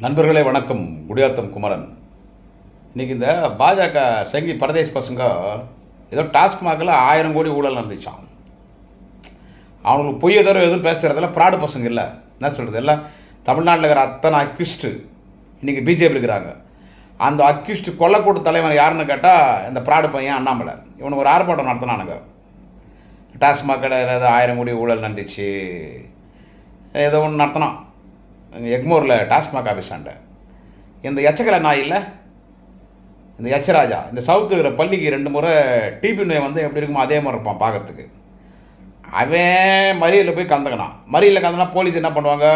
நண்பர்களே வணக்கம். குடியாத்தம் குமரன். இன்றைக்கி இந்த பாஜக சங்கி பரதேஷ் பசங்க ஏதோ டாஸ்மாகில் 1000 கோடி ஊழல் நடந்துச்சான். அவங்களுக்கு பொய்ய தவிர எதுவும் பேசுகிறதில்ல. ப்ராடு பசங்க இல்லை, என்ன சொல்கிறது, எல்லாம் தமிழ்நாட்டில் இருக்கிற அத்தனை அக்யூஸ்ட்டு இன்றைக்கி பிஜேபி இருக்கிறாங்க. அந்த அக்யூஸ்ட்டு கொல்லக்கூட்டு தலைவன் யாருன்னு கேட்டால் இந்த ப்ராடு பையன் அண்ணாமலை. இவனுக்கு ஒரு ஆர்ப்பாட்டம் நடத்தினானுங்க. டாஸ்மாக் கடையில் ஏதோ 1000 கோடி ஊழல் நடந்துச்சு ஏதோ ஒன்று நடத்தினான் எக்மோரில் டாஸ்மாக் ஆஃபீஸாண்ட. இந்த எச்சக்கலை நாய் இல்லை, இந்த எச்சராஜா, இந்த சவுத்து இருக்கிற பள்ளிக்கு 2 முறை டிபி நோய் வந்து எப்படி இருக்குமோ அதே மாதிரி இருப்பான் பார்க்கறதுக்கு. அவன் மறியலில் போய் கலந்துக்கினான். மறியலில் கலந்துனா போலீஸ் என்ன பண்ணுவாங்க,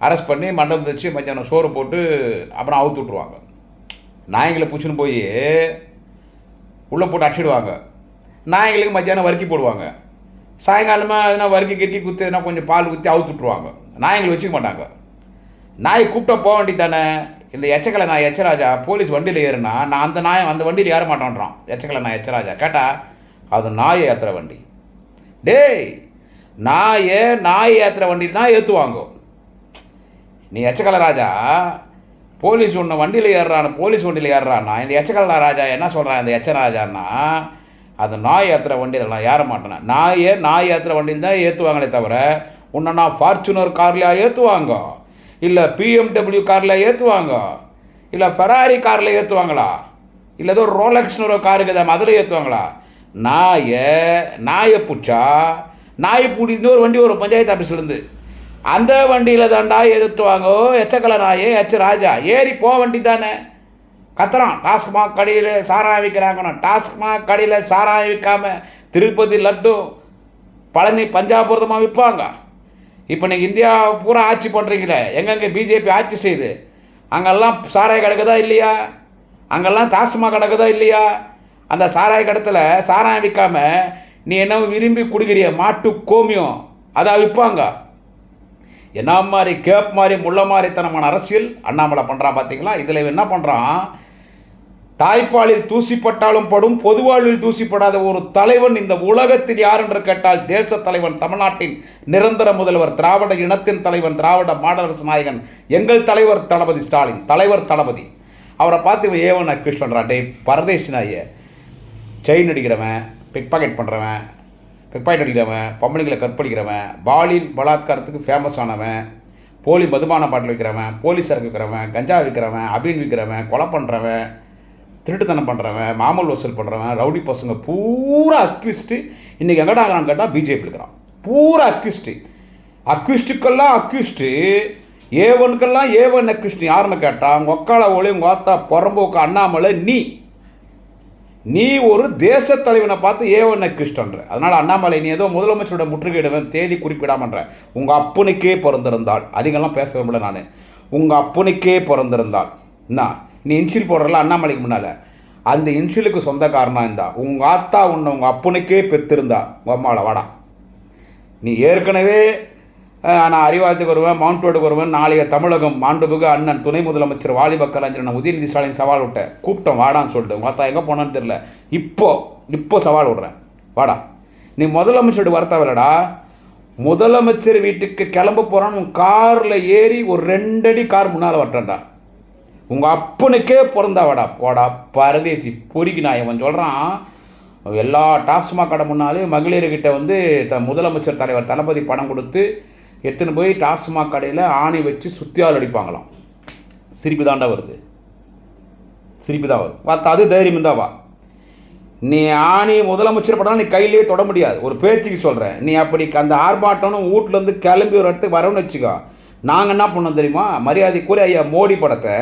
அரெஸ்ட் பண்ணி மண்டபம் வச்சு மத்தியானம் சோறு போட்டு அப்புறம் அவுத்து விட்ருவாங்க. நாய்களை பிடிச்சின்னு போய் உள்ளே போட்டு அடிச்சிடுவாங்க. நாய்களுக்கு மத்தியானம் வறுக்கி போடுவாங்க. சாயங்காலமாக எதுனா வறுக்கி கிறுக்கி குத்தி எதுனா கொஞ்சம் பால் ஊற்றி அவுத்து விட்ருவாங்க. நாய்களை வச்சுக்க மாட்டாங்க. நாய் கூப்பிட்டா போக வேண்டியது தானே. இந்த எச்சக்கலை நாய் எச்சராஜா போலீஸ் வண்டியில் ஏறுனா நான் அந்த வண்டியில் ஏற மாட்டேன்றான். எச்சக்கலை நாய் எச்சராஜா கேட்டால் அது நாயை ஏற்றுற வண்டி. டேய், நாய் ஏற்றுற வண்டியில் தான் ஏற்றுவாங்க. நீ எச்சக்கலை ராஜா போலீஸ் ஒன்று வண்டியில் ஏறுறான்னா இந்த எச்சக்கலை ராஜா என்ன சொல்கிறான், இந்த எச்சராஜான்னா அது நாய் ஏற்றுற வண்டியில் நான் ஏற மாட்டேனேன். நாய் ஏற்றுற வண்டியில் தான் ஏற்றுவாங்களே தவிர உன்னை ஃபார்ச்சுனர் கார்லையா ஏற்றுவாங்க, இல்லை பிஎம்டபிள்யூ காரில் ஏற்றுவாங்க, இல்லை ஃபெராரி காரில் ஏற்றுவாங்களா, இல்லை ஏதோ ரோலக்ஸ்னு ஒரு கார் இருக்குதாம அதில் ஏற்றுவாங்களா? நாயை பிடிச்சா நாய் பிடிச்சி ஒரு வண்டி வரும் பஞ்சாயத்து ஆஃபீஸ்லேருந்து, அந்த வண்டியில் தாண்டா ஏற்றுவாங்க. எச்சக்கலை நாயே ராஜா ஏறி போக வண்டி தானே. கத்துறான் டாஸ்மாக் கடையில் சாராயம் விற்கிறாங்கண்ணா. டாஸ்மாக் கடையில் சாராயம் விற்காமல் திருப்பதி லட்டு பழனி பஞ்சாபுரதமாக விற்பாங்க. இப்போ நீங்கள் இந்தியா பூரா ஆட்சி பண்ணுறீங்களே, எங்கெங்கே பிஜேபி ஆட்சி செய்யுது அங்கெல்லாம் சாராய கிடக்குதா இல்லையா, அங்கெல்லாம் டாஸ்மாக் கிடக்குதா இல்லையா? அந்த சாராய கடத்தில் சாராயம் விற்காமல் நீ என்ன விரும்பி குடிக்கிறிய மாட்டு கோமியம் அதான் விற்பாங்க. என்ன மாதிரி கேப் மாதிரி முள்ள மாதிரித்தனமான அரசியல் அண்ணாமலை பண்ணுறான் பார்த்தீங்களா? இதில் என்ன பண்ணுறான், தாய்ப்பாலில் தூசிப்பட்டாலும் படும் பொதுவாழ்வில் தூசிப்படாத ஒரு தலைவன் இந்த உலகத்தில் யார் என்று கேட்டால் தேச தலைவன், தமிழ்நாட்டின் நிரந்தர முதல்வர், திராவிட இனத்தின் தலைவன், திராவிட மாடரசு நாயகன், எங்கள் தலைவர் தளபதி ஸ்டாலின், தலைவர் தளபதி. அவரை பார்த்து ஏவன் அக்யூஸ் பண்ணுறான். டே பரதேசி நாயை, செயின் அடிக்கிறவன், பிக் பாக்கெட் பண்ணுறவன், பொம்பளைங்களை கற்பழிக்கிறவன், பாலியல் பலாத்காரத்துக்கு ஃபேமஸ் ஆனவன், போலி மதுபான பாட்டில் விற்கிறவன், போலீஸ் சரக்கு விற்கிறவன், கஞ்சா விற்கிறவன், அபீன் விற்கிறவன், கொலை பண்ணுறவன், திருட்டுத்தனம் பண்ணுறவன், மாமூல் வசூல் பண்ணுறவன், ரவுடி பசங்க பூரா அக்யூஸ்ட்டு இன்றைக்கி எங்கடாங்கிறான்னு கேட்டால் பிஜேபி இருக்கிறான். பூரா அக்யூஸ்ட்டுக்கெல்லாம் அக்யூஸ்ட்டு, ஏவனுக்கெல்லாம் ஏவன் அக்யூஸ்ட்டு யாருன்னு கேட்டால் உங்கள் ஒக்கால ஒளி உங்கள் ஆத்தா புறம்போக்கு அண்ணாமலை. நீ ஒரு தேச தலைவனை பார்த்து ஏவன் அக்யூஸ்டன்ற. அதனால் அண்ணாமலை நீ ஏதோ முதலமைச்சரோட முற்றுகையிடுவேன் தேதி குறிப்பிடாமன்ற. உங்கள் அப்பனுக்கே பிறந்திருந்தால், அதிகம்லாம் பேச விரும்பல நான், உங்கள் அப்பனுக்கே பிறந்திருந்தால் என்ன நீ இன்ஷியல் போடுறல அண்ணாமலைக்கு முன்னால், அந்த இன்ஷியலுக்கு சொந்தக்காரனாக இருந்தா உங்கள் ஆத்தா உன்னை உங்கள் அப்பனுக்கே பெற்றிருந்தா உங்கள் அம்மாவை வாடா. நீ ஏற்கனவே நான் அறிவாலயத்துக்கு வருவேன், மவுண்ட் ரோடுக்கு வருவேன், நாளைய தமிழகம் மாண்புமிகு அண்ணன் துணை முதலமைச்சர் வாலிப கலைஞர் உதயநிதி ஸ்டாலின் சவால் விட்டேன், கூப்பிட்டோம் வாடான்னு சொல்லிட்டு. உங்கள் ஆத்தா எங்கே போனான்னு தெரில, இப்போ சவால் விட்றேன் வாடா. நீ முதலமைச்சர் வரத்தவில்லடா, முதலமைச்சர் வீட்டுக்கு கிளம்ப போகிறான்னு உன் காரில் ஏறி ஒரு 2 அடி கார் முன்னால் வரட்டேன்டா. உங்கள் அப்பனுக்கே பிறந்தாவாடா போடா பரதேசி பொறிக்கு நான் இவன் சொல்கிறான். எல்லா டாஸ்மாக் கடை முன்னாலே மகளிர்கிட்ட வந்து முதலமைச்சர் தலைவர் தளபதி பணம் கொடுத்து எடுத்துன்னு போய் டாஸ்மாக் கடையில் ஆணி வச்சு சுத்தியால் அடிப்பாங்களாம். சிரிப்பு தான் வருது. வார்த்தை அது தைரியம் இருந்தா வா. நீ ஆணி முதலமைச்சர் படம் நீ கையிலேயே தொட முடியாது, ஒரு பேச்சுக்கு சொல்கிறேன். நீ அப்படி அந்த ஆர்ப்பாட்டம்னு வீட்டிலேருந்து கிளம்பி ஒரு இடத்துக்கு வரணும்னு வச்சுக்கோ, நாங்கள் என்ன பண்ணோம் தெரியுமா, மரியாதைக்குரிய ஐயா மோடி படத்தை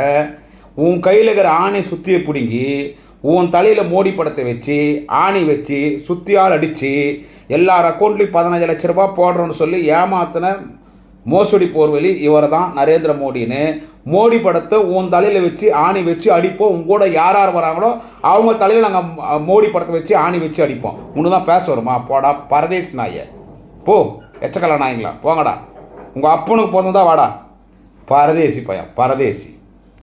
உன் கையில் இருக்கிற ஆணி சுத்தியை பிடுங்கி உன் தலையில் மோடி படத்தை வச்சு ஆணி வச்சு சுத்தியால் அடித்து எல்லார் அக்கௌண்ட்லேயும் 15 லட்ச ரூபா போடுறோன்னு சொல்லி ஏமாத்தின மோசடி போர்வெளி இவர் தான் நரேந்திர மோடின்னு. மோடி படத்தை உன் தலையில் வச்சு ஆணி வச்சு அடிப்போம். உங்க கூட யார் வராங்களோ அவங்க தலையில் நாங்கள் மோடி படத்தை வச்சு ஆணி வச்சு அடிப்போம். ஒன்று தான் பேச வருமா போடா பரதேசி நாயை, போ எச்சக்கலை நாய்ங்களா போங்கடா. உங்கள் அப்பனுக்கு பிறந்ததா வாடா பரதேசி பையன் பரதேசி.